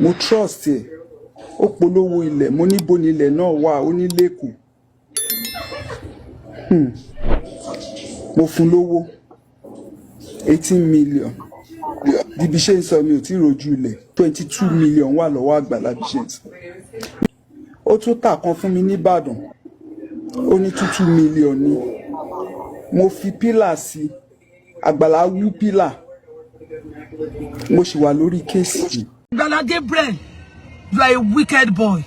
mo trust ẹ ó polówó ilẹ̀ mo ní bo ni ilẹ̀ náà wà ó ní lẹ́kọ̀ọ́ mo fún lówó 18 million bíbi ṣe ń sọ mi ò tí rojú ilẹ̀ 22 million wà lọ́wọ́ Agbala bí ṣe ń sọ ó tún tà kan fún mi ní Ìbàdàn ó ní 2 million ni mo fi pílà sí Agbala wú pílà mo sì wà lórí kéèsì. Agbala Gabriel, you are a wicked boy.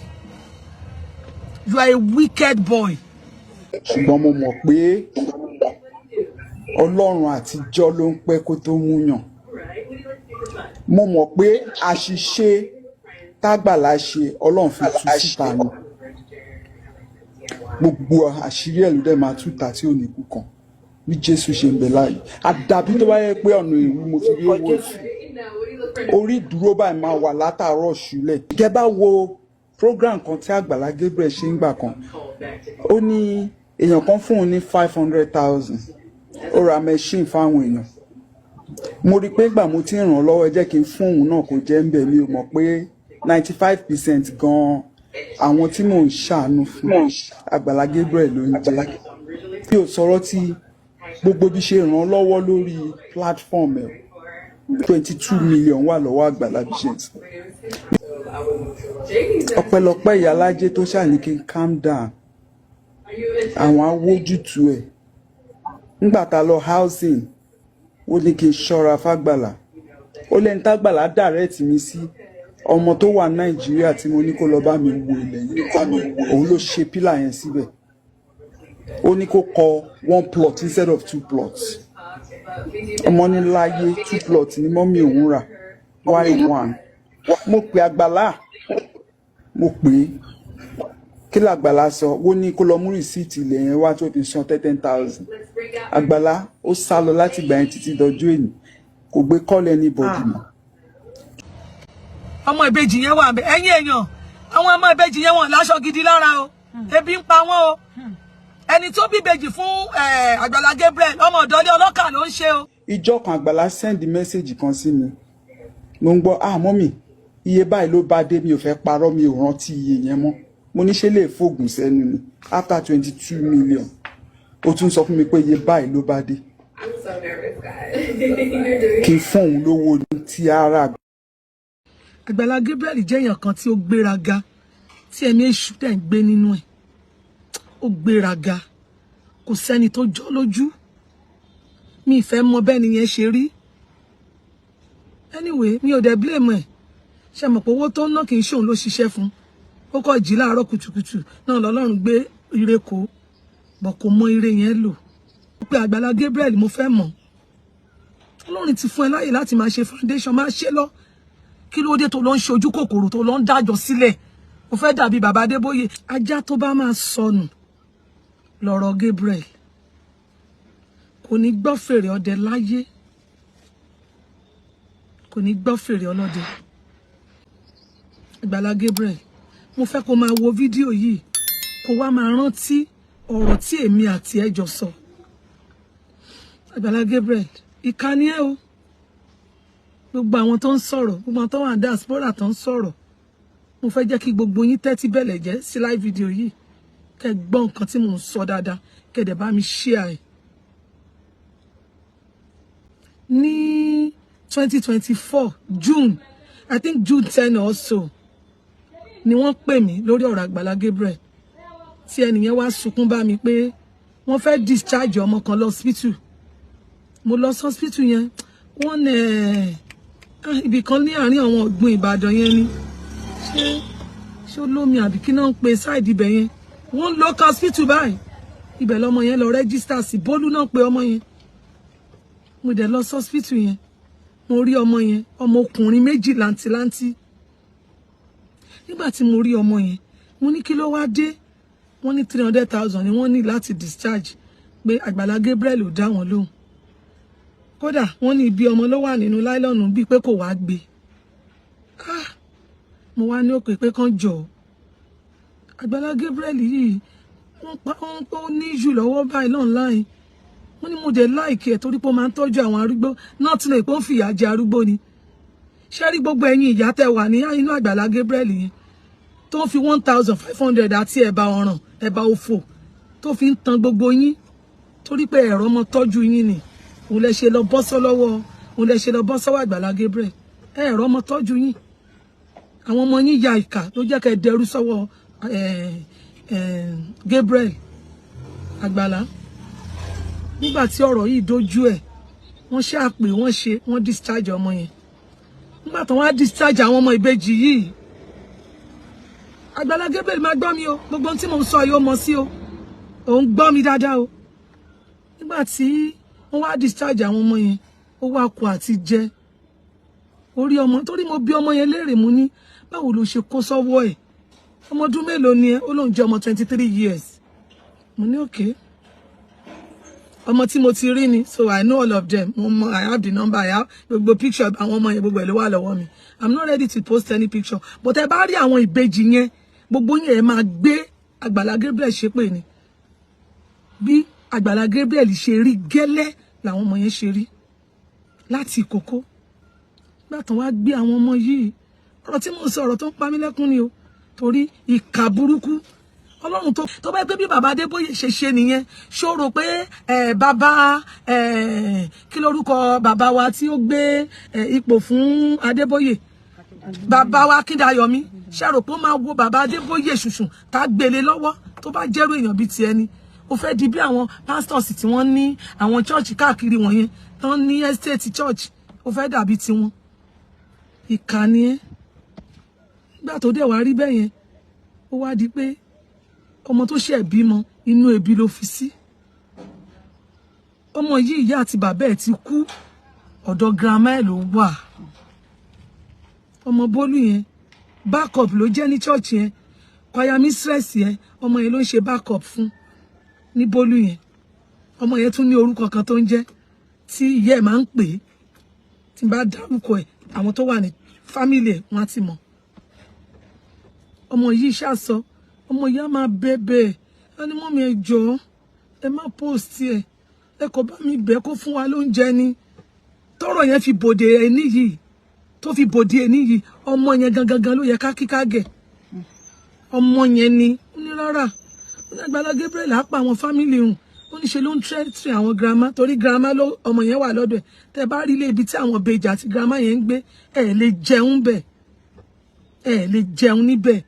You are a wicked boy. Ṣùgbọ́n mo mọ̀ pé Ọlọ́run àtijọ́ ló ń pẹ́ kó tó múyàn. Mo mọ̀ pé àṣìṣe t'Agbala ṣe Ọlọ́run fi tú síta ni. Gbogbo àṣírí ẹ̀ ló dẹ̀ máa tú ta tí ò ní kú kan. Bí Jésù ṣe ń bẹ láàyè. Àdàbí tó bá yẹ pé ọ̀nà ìlú mo fi rí owó sí. Orí ìdúró báyìí máa wà látàárọ̀ ṣúlẹ̀. Gẹ́ bá wo program kan tí Agbala Gabriel ṣe ń gbà kan. Ó ní èèyàn kan fún un ní 500,000. Ó ra machine fáwọn èèyàn. Mo rí pé ìgbà mo ti ràn lọ́wọ́ ẹ jẹ́ kí n fún òun náà kó jẹ́ ń bẹ̀ mi ò mọ̀ pé 95% gan àwọn tí mò ń ṣàánú fún Agbala Gabriel ló ń jẹ́. Bí ò sọ̀rọ̀ tí gbogbo bí ṣe ràn lọ́wọ́ lórí platform ẹ̀ 22 million wà lọ́wọ́ Agbala bí ṣe ń sọ. Ọpẹ́lọpẹ́ ìyálájé tó ṣàní kí n calm down. Àwọn awójútu ẹ̀. Nígbà tá lọ housing ó ní kí n ṣọ́ra f'Agbala. Ó lẹ́ni t'Agbala direct mi sí ọmọ tó wà Nàìjíríà tí mo ní kó lọ bá mi wo ilẹ̀ yìí. Òun ló ṣe pílà yẹn síbẹ̀. Ó ní kó kọ 1 plot instead of 2 plots. Ọmọ ní láyé 2 plots ni mọ́mí òun rà. Why 1? Mo pe Agbala. Mo pè kí l'Agbala sọ ó ní kó lọ mú rìsíìtì ilẹ̀ yẹn wá tó fi san 10,000. Agbala ó sá lọ láti ìgbà yẹn títí dọjọ́ èní kò gbé call anybody mọ́. Ọmọ ìbejì yẹn wà ńbẹ̀ ẹ̀yin èèyàn àwọn ọmọ ìbejì yẹn wọ́n láṣọ gidi lára o ebi ń pa wọ́n o ẹni tó bí ìbejì fún Agbala Gabriel ọmọ ọ̀dọ́lé ọlọ́kà ló ń ṣe o. Ìjọ kan Agbala send message kan sí mi mo ń gbọ́ mọ́mì iye báyìí ló bá dé mi ò fẹ́ parọ́ mi ò rántí iye yẹn mọ́ mo ní ṣe lè fògùn sẹ́nu ni after 22 million ó tún sọ fún mi pé iye báyìí ló bá dé kí n fún òun lówó tí ara. Agbala Gabriel jẹ́ èèyàn kan tí ó gbéraga tí ẹ̀mí èṣù tẹ̀ ń gbé nínú ẹ̀ ó gbéraga kò sẹ́ni tó jọ lójú mi ìfẹ́ mọ bẹ́ẹ̀ ni yẹn ṣe rí anyway mi ò dẹ̀ blame ẹ̀ ṣe mọ̀ pé owó tó ń ná kì í ṣòun ló ṣiṣẹ́ fún ó kọ́ jí láàárọ̀ kùtùkùtù náà lọ́lọ́run gbé ire kó bọ̀ kò mọ ire yẹn lò pé Agbala Gabriel mo fẹ́ mọ̀ Ọlọ́run ti fún ẹ láyè láti máa ṣe foundation máa ṣe lọ kí ló dé tó lọ ń ṣojú kòkòrò tó lọ ń dájọ́ sílẹ̀ ó fẹ́ dàbí bàbá Adébóyè ajá tó bá máa sọnù lọ́rọ̀ Gabriel kò ní gbọ́ fèrè ọdẹ láyé kò ní gbọ́ fèrè ọlọ́dẹ. Agbala Gabriel mo fẹ́ kó máa wo fídíò yìí kó wá máa rántí ọ̀rọ̀ tí èmi àti ẹ jọ sọ. Agbala Gabriel ìkànnì ẹ o gbogbo àwọn tó ń sọ̀rọ̀ gbogbo àwọn tó wà diaspora tó ń sọ̀rọ̀ mo fẹ́ jẹ́ kí gbogbo yín tẹ́tí bẹ̀lẹ̀ jẹ́ sí live video yìí kẹ́ gbọ́ nǹkan tí mò ń sọ dáadáa kẹ́ dẹ̀ bá mi share ẹ̀. Ní 2024 June I think June 10 or so ni wọ́n pè mí lórí ọ̀rọ̀ Agbala Gabriel tí ẹnìyẹn wá sunkún bá mi pé wọ́n fẹ́ discharge ọmọ kan lọ hospital mo lọ hospital yẹn wọ́n ibì kan ní àárín àwọn ọ̀gbun Ìbàdàn yẹn ni ṣé olómi àbí kí náà ń pe side ibẹ̀ yẹn wọ́n lọ hospital báyìí ibẹ̀ lọmọ yẹn lọ register sí Bólú náà pé ọmọ yẹn mo dẹ̀ lọ hospital yẹn mo rí ọmọ yẹn ọmọ ọkùnrin méjì làǹtìlanti nígbà tí mo rí ọmọ yẹn mo ní kí ló wá dé wọ́n ní 300,000 ni wọ́n ní láti discharge pé Agbala Gabriel ò dá wọn lóhùn kódà wọ́n ní ibi ọmọ ló wà nínú láìlọ́nù bíi pé kò wá gbé mo wá ní òpè pé kán jọ Agbala Gabriel yìí wọ́n ní jù lọ́wọ́ báyìí online wọ́n ní mo dẹ̀ láìkí ẹ̀ torí pé ó máa ń tọ́jú àwọn arúgbó náà tí lè pé ó ń fìyà jẹ arúgbó ni ṣé rí gbogbo ẹ̀yin ìyá tẹ́ wà ní inú Agbala Gabriel yẹn tó fi 1,500 àti ẹ̀bà ọ̀ràn ẹ̀bà òfò tó fi ń tan gbogbo yín torí pé ẹ̀rọ ọmọ tọ́jú yín ni òun lẹ ṣe lọ bọ́ sọ́wọ́ Agbala Gabriel ẹ̀rọ ọmọ tọ́jú yín àwọn ọmọ yín ya ìkà ló jẹ́ kẹ́ dẹrú sọ́wọ́ Gabriel Agbala nígbà tí ọ̀rọ̀ yìí dojú ẹ̀ wọ́n ṣàpè wọ́n discharge ọmọ yẹn nígbà tí wọ́n á discharge àwọn ọmọ ìbejì yìí Agbala Gabriel máa gbọ́ mi o gbogbo ohun tí mo sọ yìí ó mọ sí o òun gbọ́ mi dáadáa o nígbà tí wọ́n wá discharge àwọn ọmọ yẹn ó wá kú àti jẹ orí ọmọ torí mo bí ọmọ yẹn léèrè mú ní báwo ló ṣe kó sọ́wọ́ ẹ̀ ọmọ ọdún mélòó ni ẹ ó lóun jẹ́ ọmọ 23 years mo ní okay ọmọ tí mo ti rí ni so I know all of them I have the number I have gbogbo picture àwọn ọmọ yẹn gbogbo ẹ̀ ló wà lọ́wọ́ mi I'm not ready to post any picture but ẹ bá rí àwọn ìbejì yẹn gbogbo yẹn ẹ máa gbé Agbala Gabriel ṣépè ni bí Agbala Gabriel ṣe rí gẹ́lẹ́ làwọn ọmọ yẹn ṣe rí láti ìkókó nígbà tó wá gbé àwọn ọmọ yìí ọ̀rọ̀ tí mo sọ ọ̀rọ̀ tó ń pa mí lẹ́kún ni o torí ìkà burúkú Ọlọ́run tó bá pé bí bàbá Adébóyè ṣe nìyẹn ṣó rò pé bàbá kí lórúkọ bàbá wa tí ó gbé ipò fún Adébóyè bàbá wa Akíndayọ̀mí ṣé rò pé ó máa wo bàbá Adébóyè ṣùṣùn tá gbélé lọ́wọ́ tó bá jẹ́rú èèyàn bíi ti ẹni ó fẹ́ di bí àwọn pastors tí wọ́n ní àwọn church káàkiri wọ̀nyẹn tán ní estate church ó fẹ́ dàbí tiwọn ìkànnì ẹ nígbà tó dẹ̀ wá rí bẹ́ẹ̀ yẹn ó wá di pé ọmọ tó ṣe bímọ inú ebi ló fi sí ọmọ yìí ìyá àti bàbá ẹ̀ ti kú ọ̀dọ̀ grandma ẹ̀ ló wà ọmọ Bólú yẹn backup ló jẹ́ ní church yẹn choir mistress yẹn ọmọ yẹn ló ń ṣe backup fún ní Bólú yẹn ọmọ yẹn tún ní orúkọ kan tó ń jẹ́ tí ìyá ẹ̀ máa ń pè é tí n bá dárúkọ ẹ̀ àwọn tó wà ní family ẹ̀ wọ́n á ti mọ̀ ọmọ yìí ṣàsọ ọmọ ìyá máa bẹ̀bẹ̀ ẹni mọ́mí ẹ jọ̀ọ́ ẹ má post ẹ kò bá mi bẹ̀ kó fún wa lóúnjẹ ni tọ́rọ̀ yẹn fi bòde ẹni yìí tó fi bòde ẹni yìí ọmọ yẹn gangan ló yẹ ká kíká gẹ̀ ọmọ yẹn ni ó ní rárá ó ní Agbala Gabriel á pa àwọn fámìlì hùn ó ní ṣe ló ń tẹ́tì àwọn girama torí girama ló ọmọ yẹn wà lọ́dọ̀ ẹ̀ tẹ́ bá rí ilé ibi tí àwọn bèjì àti girama yẹn ń gbé ẹ̀ lè jẹun bẹ̀ ẹ̀ lè jẹun níbẹ̀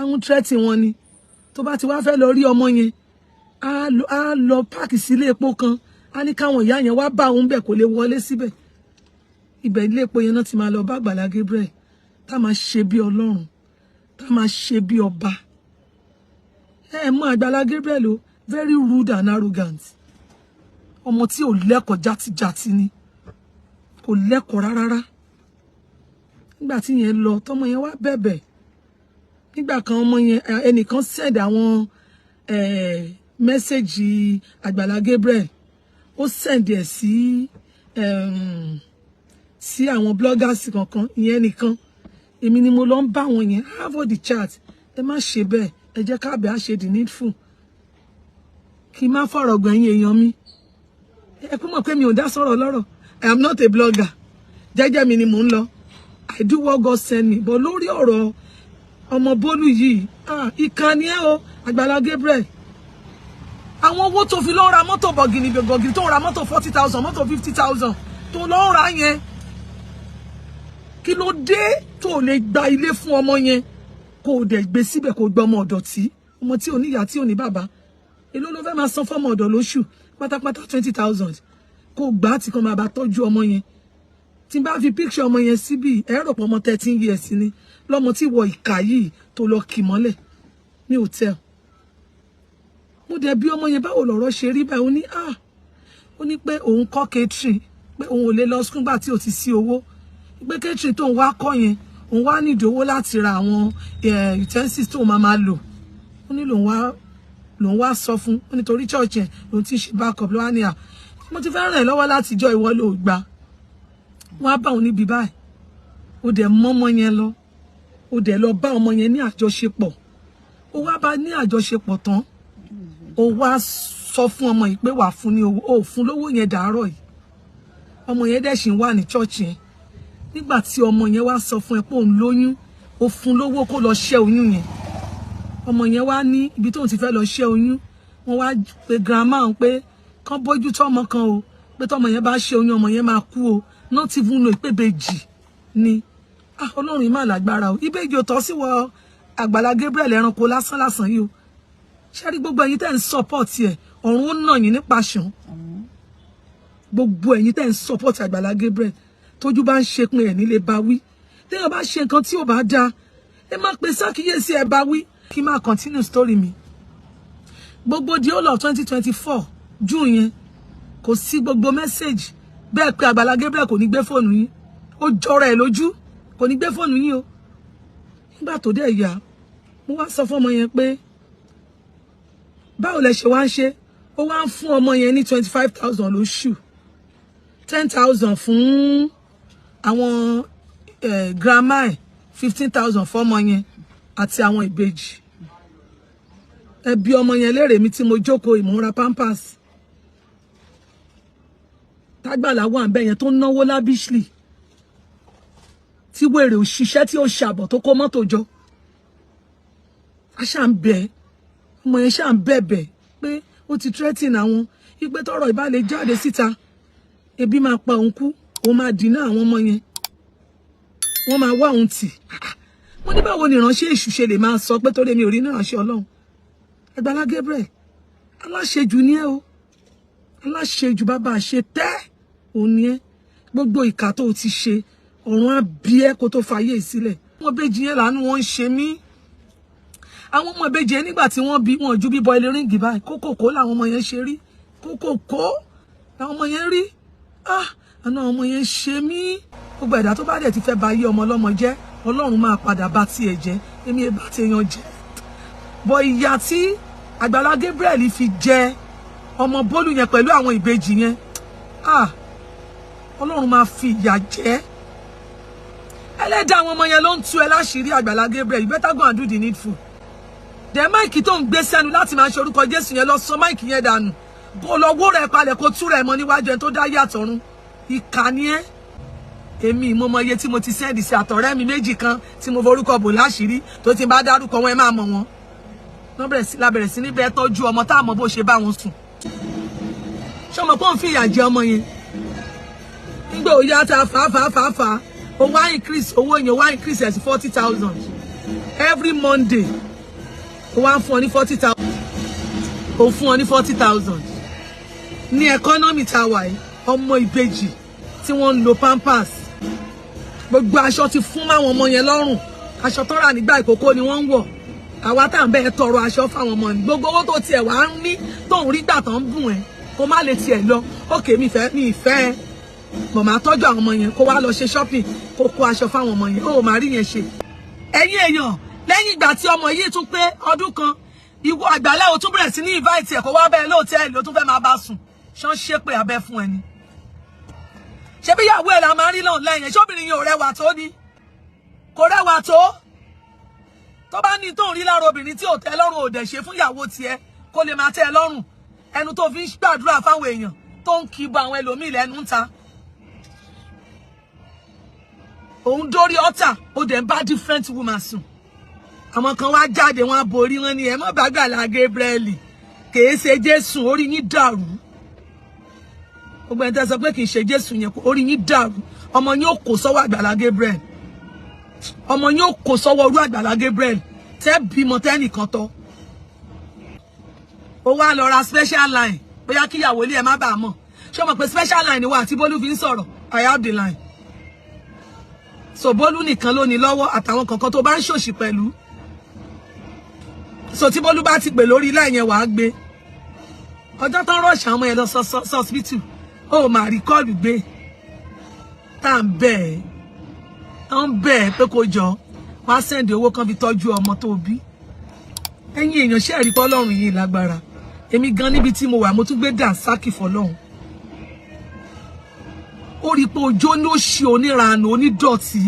àwọn tẹ́tì wọn ni tó bá ti wá fẹ́ lọ rí ọmọ yẹn á lọ páàkì sílé epo kan á ní káwọn ìyá yẹn wá bá òun bẹ̀ kó lè wọlé síbẹ̀ ibẹ̀ ilé epo yẹn náà ti máa lọ bá Agbala Gabriel tá máa ṣe bí Ọlọ́run tá máa ṣe bí ọba mọ Agbala Gabriel o very rude and arrogant ọmọ tí ò lẹ́kọ̀ọ́ játijàti ni kò lẹ́kọ̀ọ́ rárá nígbà tí yẹn lọ tọmọ yẹn wá bẹ̀bẹ̀ nígbà kan ọmọ yẹn ẹnìkan send àwọn mẹ́sẹ̀gì Agbala Gabriel ó send ẹ̀ sí àwọn bloggers kankan ìyẹn nìkan èmi ni mo lọ ń bá wọn yẹn have the chat ẹ má ṣe bẹ́ẹ̀ ẹ jẹ́ káàbẹ̀ á ṣe the needful kí n má fọ̀rọ̀ gbẹ̀yìn èèyàn mi ẹ kú mọ̀ pé mi ò dá sọ̀rọ̀ lọ́rọ̀ I am not a blogger jẹ́jẹ́ mi ni mò ń lọ I do what God send me but lórí ọ̀rọ̀ ọmọ Bólú yìí ìkànnì ẹ o Agbala Gabriel àwọn owó tó fi lọ ra mọ́tò bọ̀gìnì tó ra mọ́tò 40,000 mọ́tò 50,000 tó lọ ra yẹn kí ló dé tó lè gba ilé fún ọmọ yẹn kó o dẹ̀ gbé síbẹ̀ kó o gba ọmọ ọ̀dọ̀ tí ọmọ tí ò ní ìyá tí ò ní bàbá èló ló fẹ́ máa san fọ́mọ ọ̀dọ̀ lóṣù pátápátá 20,000 kó o gbà á tí kan máa bá tọ́jú ọmọ yẹn tí n bá fi picture ọmọ yẹn síbí ẹ rò pé ọmọ 13 years ni lọ́mọ tí wọ ìkà yìí tó lọ kì mọ́lẹ̀ ní hòtẹ́ẹ̀lì mo dẹ̀ bí ọmọ yẹn báwo lọ̀rọ̀ ṣe rí báyìí ó ní pé òun kọ́ catering pé òun ò lè lọ school gbà tí ò ti sí owó pé catering tóun wá kọ́ yẹn òun wá nídìí owó láti ra àwọn utensils tóun máa lò ó ní lòun wá sọ fún ó nítorí church yẹn lòun ti ṣe backup ló wá ní mo ti fẹ́ ràn ẹ́ lọ́wọ́ láti jọ ìwọ ló gbà wọ́n á bá òun níbi báyìí ó dẹ̀ mọ́ ọmọ yẹn lọ ó dẹ̀ lọ bá ọmọ yẹn ní àjọṣepọ̀ ó wá bá ní àjọṣepọ̀ tán ó wá sọ fún ọmọ yìí pé wà fún ní owó ó fún lówó yẹn dàárọ̀ yìí ọmọ yẹn dẹ̀ ṣì ń wà ní church yẹn nígbà tí ọmọ yẹn wá sọ fún ẹ pé òun lóyún ó fún lówó kó lọ ṣẹ́ oyún yẹn ọmọ yẹn wá ní ibi tóun ti fẹ́ lọ ṣẹ́ oyún wọ́n wá pe grandma òun pé kán bójú tó ọmọ kan o pé tọmọ yẹn bá ṣẹ́ oyún ọmọ yẹn máa kú o not even know ìpébèjì ni Ọlọ́run yìí mà lágbára o ìbejì ò tọ́ sí wọ Agbala Gabriel ẹranko lásán lásán yìí o ṣé rí gbogbo ẹ̀yin tẹ́ ń support ẹ̀ ọ̀run ó nà yín nípa ṣàn gbogbo ẹ̀yin tẹ́ ń support Agbala Gabriel tójú bá ń ṣe pin ẹ̀ nílé bá wí téèyàn bá ṣe nǹkan tí ò bá dáa ẹ má pe sákìyèsí ẹ bá wí kí máa continue story mi gbogbo di all of 2024 June yẹn kò sí gbogbo message bẹ́ẹ̀ pé Agbala Gabriel kò ní gbé fóònù yín ó jọra ẹ̀ lójú kò ní gbé fóònù yín o nígbà tó dé yá mo wá sọ fún ọmọ yẹn pé báwo lẹ ṣe wá ń ṣe ó wá ń fún ọmọ yẹn ní 25,000 lóṣù 10,000 fún àwọn grandma ẹ̀ 15,000 fọ́mọ yẹn àti àwọn ìbejì ẹbí ọmọ yẹn lérè mi tí mo jókòó ìmúra pampers tágbàlá wà ń bẹ yẹn tó náwó lábíṣlì tí wèrè òṣìṣẹ́ tí ó ṣàbọ̀ tó kó mọ́tò jọ a ṣà ń bẹ ọmọ yẹn ṣà ń bẹ̀bẹ̀ pé ó ti threaten àwọn ìgbé tọrọ ìbá lè jáde síta ebi máa pa òun kú òun máa dínà àwọn ọmọ yẹn wọ́n máa wá òun tì mo ní báwo ni ìránṣẹ́ èṣù ṣe lè máa sọ pé torí mi ò rí ìránṣẹ́ Ọlọ́run Agbala Gabriel aláṣejù ni ẹ o aláṣejù bàbá ṣe tẹ́ òun ni ẹ gbogbo ìkà tó ti ṣe ọ̀run á bí ẹ kó tó fàyè sílẹ̀ wọ́n bèjì yẹn lánàá wọ́n ń ṣe mí àwọn ọmọ ìbejì yẹn nígbà tí wọ́n bí wọn ju bíbọ ilé ríǹgì báyìí kókòkó làwọn ọmọ yẹn ṣe rí kókòkó làwọn ọmọ yẹn rí àná ọmọ yẹn ṣe mí gbogbo ẹ̀dá tó bá dẹ̀ ti fẹ́ ba yé ọmọ ọlọ́mọ jẹ́ Ọlọ́run máa padà bá tiẹ̀ jẹ́ èmi ẹ̀ bá tiẹ̀yàn jẹ́ bọ̀ ìyà tí Agbala Gabriel fi jẹ ọmọ Bólú yẹn pẹ̀lú àwọn ìbejì yẹn Ọlọ́run máa fi ìyà jẹ ẹlẹ́dàá àwọn ọmọ yẹn ló ń tú ẹ láṣìírí Agbala Gabriel you better go and do the needful dẹ̀ máìkì tó ń gbé sẹ́nu láti máa ṣe orúkọ Jésù yẹn lọ sọ máìkì yẹn dànù kó lọ wó rẹ̀ palẹ̀ kó tú rẹ̀ mọ́ níwájú ẹni tó dá yàtọ̀run ìkà ni ẹ́ èmi ìmọ̀mọ̀ iye tí mo ti sẹ́ndì sí àtọ̀rẹ́ mi méjì kan tí mo forúkọ bò láṣìírí tó ti bá dárúkọ wọn ẹ máa mọ̀ wọn lábẹ̀rẹ̀ sí níbẹ̀ tọ́jú ọmọ tá àmọ́ bó ṣe bá wọn sùn ṣọmọ pọ́n fi ìyà jẹ ọmọ yẹn nígbà ó yá ta fàáfàáfàá ó wá increase owó yẹn wá increase ẹ̀ sí 40,000 every Monday ó wá ń fún ọ ní 40,000 ó fún ọ ní 40,000 ní economy tower yìí ọmọ ìbejì tí wọ́n ń lo pampers gbogbo aṣọ ti fún máwọn ọmọ yẹn lọ́rùn aṣọ tó rà nígbà ìkókó ni wọ́n ń wọ̀ àwa tá à ń bẹ́ẹ̀ tọrọ aṣọ fáwọn ọmọ ní gbogbo owó tó tiẹ̀ wá ń ní tó ń rí gbà tó ń bùn ẹ̀ kó má lè tiẹ̀ lọ òkè mi ìfẹ́ mọ̀mọ́ tọ́jú àwọn ọmọ yẹn kó wá lọ ṣe shopping kó kó aṣọ fáwọn ọmọ yẹn ó máa rí yẹn ṣe. ẹ̀yin èèyàn lẹ́yìn ìgbà tí ọmọ yìí tún pé ọdún kan ìwọ Àgbàlá ò tún bẹ̀rẹ̀ sí ní invite ẹ̀ kó wá bẹ́ẹ̀ lóòtẹ́ẹ̀lì ló tún fẹ́ máa bá sùn ṣán ṣépè abẹ́ fún ẹni. ṣé bí ìyàwó ẹ̀ la máa ń rí lọ́hùn lẹ́yìn ṣóbìnrin yẹn ò rẹwà tó ni kò rẹwà tó tó bá ní tó ń rí lára obìnrin tí ò tẹ́ lọ́rùn ò dẹ̀ ṣe fún ìyàwó tiẹ̀ kó lè máa tẹ́ ẹ lọ́rùn ẹnu tó fi ń gbàdúrà fáwọn èèyàn tó ń kí bọ àwọn ẹlòmíì lẹ́nu ń ta òun dórí ọ̀tà ó dẹ̀ ń bá different woman sùn àwọn kan wá jáde wọn borí wọn ni ẹ má bá Agbala Gabriel kìí ṣe Jésù orí yín dàrú gbogbo ẹni tẹ́ sọ pé kìí ṣe Jésù yẹn orí yín dàrú ọmọ yín ó kó sọ́wọ́ Agbala Gabriel ọmọ yín ó kó sọ́wọ́ orú Agbala Gabriel tẹ́ bímọ tẹ́nìkan tọ́ ó wá lọ ra special line bóyá kíyàwó ilé ẹ má bàa mọ̀ ṣé o mọ̀ pé special line wà tí Bólú fi ń sọ̀rọ̀ I have the line so Bólú nìkan ló ní lọ́wọ́ àtàwọn kankan tó bá ń ṣòṣì pẹ̀lú so tí Bólú bá ti pè lórí line yẹn wàá gbé ọjọ́ tán rọ̀ṣà ọmọ yẹn lọ hospital ó máa rí kọ́ọ̀lù gbé tá à ń bẹ̀ ẹ́ pé kó jọ wá sẹ́ndì owó kan fi tọ́jú ọmọ tó bí ẹ̀yin èèyàn ṣe ẹ̀rí pọ́lọ́run yìí lágbára èmi gan níbi tí mo wà mo tún gbé dànsákì fọlọ́run ó rí pé ọjọ́ ní ó ṣe oníranù onídọ̀tí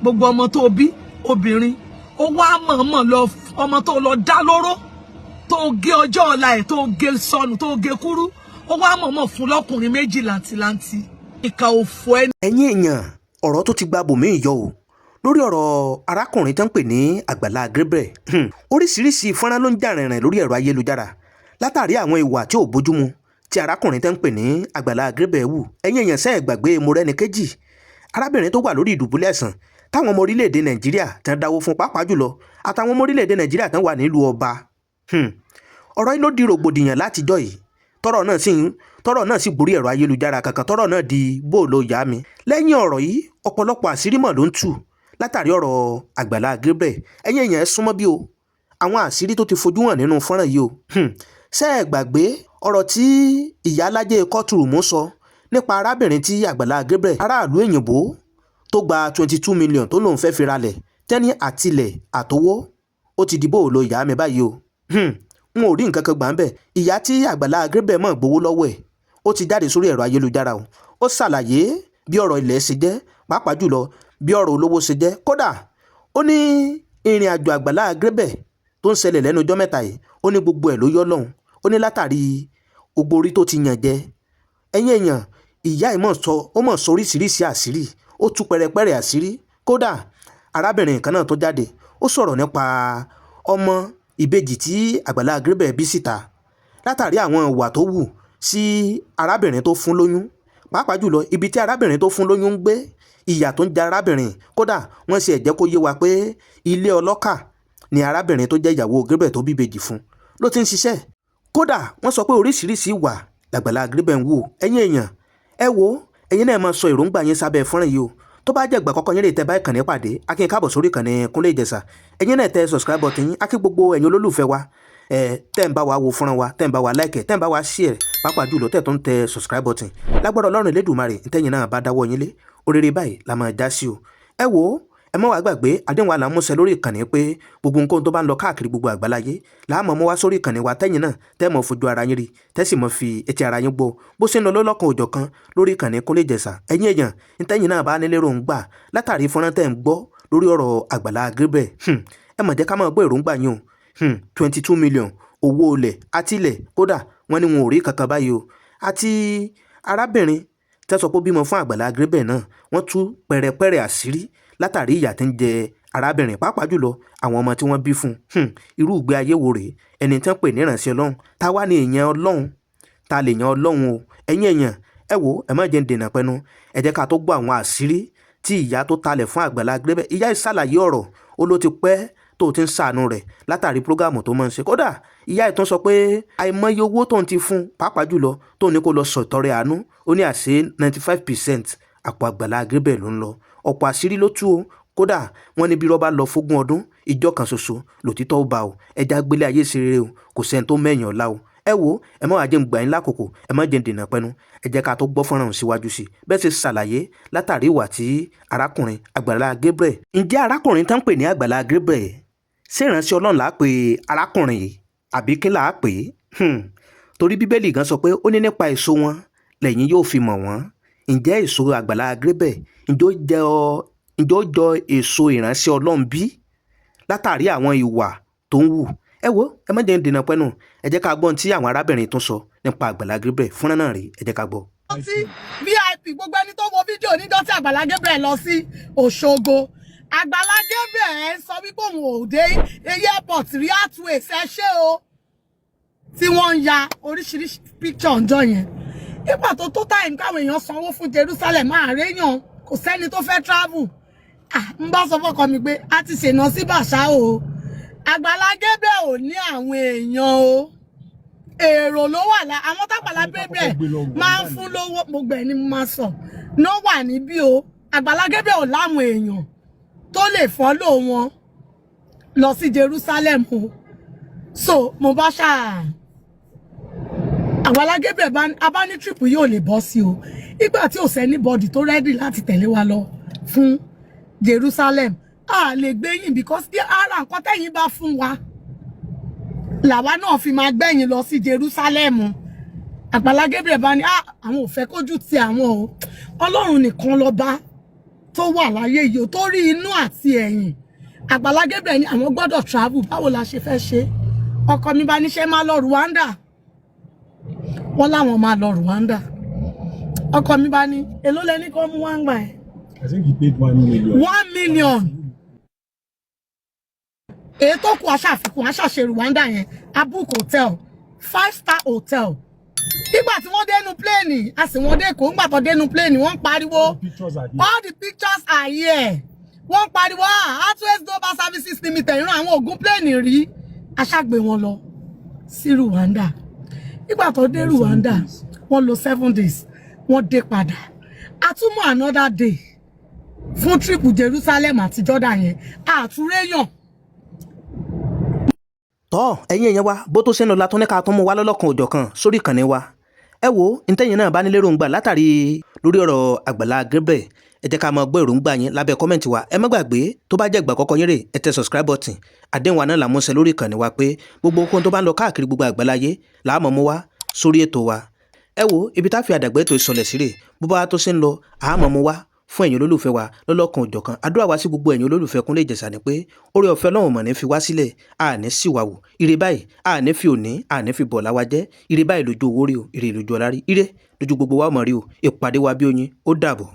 gbogbo ọmọ tó bí obìnrin ó wá mọ̀ọ́mọ̀ lọ ọmọ tó lọ dá lóró tó gé ọjọ́ ọ̀la ẹ̀ tó gé sọnù tó gé kúrú ó wá mọ̀ọ́mọ̀ fún lọ́kùnrin méjì làǹtìlàǹtì ìkà òfò ẹni. ẹ̀yin èèyàn ọ̀rọ̀ tó ti gba bòmíì yọ o lórí ọ̀rọ̀ arákùnrin tó ń pè ní Agbala Gabriel. Oríṣiríṣi fọ́nrán ló ń jà rìnrìn lórí ẹ̀rọ ayélujára látàrí àwọn ìwà tí ò bójúmu tí arákùnrin tó ń pè ní Agbala Gabriel wù. ẹ̀yin èèyàn ṣe é gbàgbé Mọ́rẹ́níkejì, arábìnrin tó wà lórí ìdùbúlẹ̀ ẹ̀sán táwọn ọmọ orílẹ̀-èdè Nàìjíríà tán dáwó fún, pàápàá jùlọ àtàwọn ọmọ orílẹ̀-èdè Nàìjíríà tán wà nílùú ọba. ọ̀rọ̀ yìí ló di rògbòdìyàn látijọ́ yìí tọ́rọ̀ náà sì borí ẹ̀rọ ayélujára kankan, tọ́rọ̀ náà di bóòlù ìyá mi. lẹ́yìn ọ̀rọ̀ yìí ọ̀pọ̀lọpọ̀ àṣírí mọ̀ ló ń tú látàrí ọ̀rọ̀ Agbala Gabriel. ẹ̀yin èèyàn ẹ súnmọ́ bí o àwọn àṣírí tó ti fojú hàn nínú fọ́nrán yìí o. ṣé ẹ gbàgbé ọ̀rọ̀ tí ìyá alájẹ kọ́tùrùmù sọ nípa arábìnrin tí Agbala Gabriel aráàlú òyìnbó tó gba 22 million tó lòun fẹ́ fi ralẹ̀ tẹ́ni àtilẹ̀ àtowó ó ti di bóòlù ìyá mi báyìí o. n ò rí nǹkan kan gbà ń bẹ̀. ìyá tí Agbala Gabriel mọ̀ gbowó lọ́wọ́ ẹ̀ ó ti jáde sórí ẹ̀rọ ayélujára o. ó ṣàlàyé bí ọ̀rọ̀ ilẹ̀ ṣe jẹ́, pàápàá jùlọ bí ọ̀rọ̀ olówó ṣe jẹ́. kódà ó ní ìrìn àjò Agbala Gabriel tó ń ṣẹlẹ̀ lẹ́nu ọjọ́ mẹ́ta yìí ó ní gbogbo ẹ̀ ló yọ́ lọ́hùn. ó ní látàrí gbogbo orí tó ti yàn jẹ. ẹ̀yin èèyàn ìyá ẹ̀ mọ̀ sọ oríṣiríṣi àṣírí, ó tú pẹrẹpẹrẹ àṣírí. kódà arábìnrin kan náà tó jáde ó sọ̀rọ̀ nípa ọmọ ìbejì tí Agbala Gabriel bí síta látàrí àwọn ìwà tó wù sí arábìnrin tó fún lóyún, pàápàá jùlọ ibi tí arábìnrin tó fún lóyún ń gbé, ìyà tó ń jẹ arábìnrin. kódà wọ́n ṣe ẹ̀jẹ̀ kó yé wa pé ilé ọlọ́kà ni arábìnrin tó jẹ́ ìyàwó Gabriel tó bí ìbejì fún ló ti ń ṣiṣẹ́. kódà wọ́n sọ pé oríṣiríṣi ìwà l'Agbala Gabriel ń wù. ẹ̀yin èèyàn ẹ wo ẹ̀yin náà máa sọ èròǹgbà yín sábẹ́ fọ́nrán yìí o. tó bá jẹ́ ìgbà kọ́kọ́ yín lè tẹ bá ìkànnì pàdé akín káàbọ̀ sórí ìkànnì Kúnlé Ìjẹ̀ṣà. ẹ̀yin náà tẹ subscribe button yín, akí gbogbo ẹ̀yin olólùfẹ́ wa tẹ́ ń bá wa wo fọ́nrán wa, tẹ́ ń bá wa like, tẹ́ ń bá wa share, pàápàá jùlọ tẹ́ tó ń tẹ subscribe button. lágbára Ọlọ́run Elédùmarè ntẹ́yìn náà bá dáwọ́ yín lé oríire báyìí la máa já sí o. ẹ wo ẹ má wàá gbàgbé àdéhùn wa là ń múṣẹ lórí ìkànnì pé gbogbo nǹkan tó bá ń lọ káàkiri gbogbo àgbáláyé láàmú ọmọ wá sórí ìkànnì wa tẹ́yìn náà tẹ́ mọ̀ fojú ara yín rí tẹ́ sì mọ̀ fi etí ara yín gbọ́ bó ṣe ń lọ lọ́lọ́kan òjọ̀ kan lórí ìkànnì Kúnlé Ìjẹ̀ṣà. ẹ̀yin èèyàn ntẹ́yìn náà bá nílé ròǹgbà látàrí fọ́nrán tẹ́ ń gbọ́ lórí ọ̀rọ̀ Agbala Gabriel. ẹ mọ̀ jẹ́ ká máa gbọ́ èròǹgbà yín o. 22 million owó olè àtilẹ̀, kódà wọ́n ní wọn ò rí kankan báyìí o. àti arábìnrin tẹ́ sọ pé ó bímọ fún Agbala Gabriel náà wọ́n tú pẹrẹpẹrẹ àṣírí látàrí ìyà tí ń jẹ arábìnrin, pàápàá jùlọ àwọn ọmọ tí wọ́n bí fún irú ìgbé ayé wo rèé. ẹni tí wọ́n pè ní ìránṣẹ́ Ọlọ́run ta wá ní èèyàn Ọlọ́run, ta lè yan Ọlọ́run o. ẹ̀yin èèyàn ẹ wo ẹ má jẹ́ ń dènà pẹ́nu, ẹ jẹ́ ká tó gbọ́ àwọn àṣírí tí ìyá tó talẹ̀ fún Agbala Gabriel. ìyá ìṣàlàyé ọ̀rọ̀ ó ló ti pẹ́ tó ti ń ṣàánú rẹ̀ látàrí prógámù tó máa ń ṣe. kódà ìyá ìtàn sọ pé àìmọye owó tó ń ti fún, pàápàá jùlọ tó ní kó lọ sọ̀tọrẹ àánú, ó ní àṣẹ 95% àpò Agbala Gabriel ló ń lọ. ọ̀pọ̀ àṣírí ló tú o. kódà wọ́n ní bí rọ́bà lọ fógún ọdún ìjọ kan ṣoṣo lòtítọ́ ó bá o. ẹja gbélé ayé ṣe rere o, kò sẹ́ni tó mẹ́yìn ọ̀la o. ẹ wo ẹ má wàá jẹ́ ń gbà yín lákòókò, ẹ má jẹ́ ń dènà pẹ́nu, ẹ jẹ́ ká tó gbọ́ fọ́nrán síwájú sí bẹ́ẹ̀ ṣe ṣàlàyé látàrí ìwà tí arákùnrin Agbala Gabriel. ǹjẹ́ arákùnrin tán pè ní Agbala Gabriel ṣé ìránṣẹ́ Ọlọ́run là á pè arákùnrin yìí àbí kí là á pè é? torí Bíbélì gan sọ pé ó ní nípa èso wọn lẹ́yìn yóò fi mọ̀ wọ́n. ǹjẹ́ èso Agbala Gabriel ǹjọ́ jọ èso ìránṣẹ́ Ọlọ́run bí látàrí àwọn ìwà tó ń wù? ẹ wo ẹ má jẹ́ ń dènà pẹ́nu, ẹ jẹ́ ká gbọ́n tí àwọn arábìnrin tó sọ nípa Agbala Gabriel. fúnra náà rí ẹ jẹ́ ká gbọ́. VIP gbogbo ẹni tó wo fídíò níjọ́ tí Agbala Gabriel lọ sí Òṣogbo, Agbala Gabriel sọ wípé òun ò dé airport rí àtúwèé ṣẹṣẹ o tí wọ́n ń ya oríṣiríṣi picture ọjọ́ yẹn. nígbà tó time káwọn èèyàn sanwó fún Jerusalem àárẹ̀yàn kò sẹ́ni tó fẹ́ travel. ń bá sọ fọ́kọ mi pé a ti ṣènà sí bàṣá o. Agbala Gabriel ò ní àwọn èèyàn o, èrò ló wà lá àwọn t'Agbala Gabriel máa ń fún lówó gbogbo ẹni mo máa sọ ló wà níbí o. Agbala Gabriel ò láwọn èèyàn tó lè follow wọn lọ sí Jerusalem o. so mo bá ṣáà Agbala Gabriel abá ní trip yóò lè bọ́ sí o nígbà tí ò sẹ́ni bọ́dì tó ready láti tẹ̀lé wa lọ fún Jerusalem. a lè gbé yín because bí ara nǹkan tẹ́yìn bá fún wa làwa náà fi máa gbẹ̀yìn lọ sí Jerusalem. Agbala Gabriel bá ní àwọn ò fẹ́ kójú ti àwọn o, Ọlọ́run nìkan lọ́ba tó wà láyé yìí tó rí inú àti ẹ̀yìn. Agbala Gabriel ní àwọn gbọ́dọ̀ travel, báwo la ṣe fẹ́ ṣe? ọkọ mi bá ní ṣe máa lọ Rwanda, wọ́n láwọn máa lọ Rwanda. ọkọ mi bá ní èló lẹni kó mú wá ń gbà ẹ. I think he paid 1 million. 1 million. Èyí tó kù aṣàfikún aṣàṣe Rwanda yẹn abuk hotel 5-star hotel. Nígbà tí wọ́n dénú pléènì a sì wọ́n dé kó ńgbà tó dénú pléènì wọ́n ń pariwo all the pictures are here. Wọ́n ń pariwo Atwest Global Services Limited ìran àwọn ògùn pléènì rí aṣàgbé wọn lọ sí Rwanda. Nígbà tó dé Rwanda wọ́n lò 7 days wọ́n dé padà àtúmọ̀ another day fún trip Jerusalem àti Jordan yẹn àtúréyàn. tọ́ ẹ̀yin èèyàn wa bó tó ṣe ń lọ látọ́ ní ká tó mú wa lọ́lọ́kan òjọ̀ kan sórí ìkànnì wa ẹ wo ntẹ́yìn náà bá ní lérògbà látàrí lórí ọ̀rọ̀ Agbala Gabriel ẹ jẹ́ ká máa gbọ́ èròǹgbà yín lábẹ́ kọ́mẹ̀ntì wa ẹ má gbàgbé tó bá jẹ́ ìgbà àkọ́kọ́ yín rè ẹ tẹ subscribe button àdéhùn wa náà là mú ṣẹ lórí ìkànnì wa pé gbogbo ohun tó bá ń lọ káàkiri gbogbo àgbáláyé là á mọ̀ mú wá sórí ètò wa ẹ wo ibi tá fi àdàgbà ètò ìsọ̀lẹ̀ sí rè bó bá tó ṣe ń lọ à á mọ̀ mú wá fún ẹ̀yin olólùfẹ́ wa lọ́lọ́kan òjọ̀kan àdúrà wa sí gbogbo ẹ̀yin olólùfẹ́ Kúnlé Ìjẹ̀ṣà ni pé oore ọ̀fẹ́ Ọlọ́run mọ̀ ní fi wá sílẹ̀ àní sì wà wò ire báyìí àní fi òní àní fi bọ̀ láwa jẹ́ ire báyìí lójú owó rí o ire lójú ọlá rí ire lójú gbogbo wa mọ̀ rí o ìpàdé wa bí oyin ó dàbọ̀.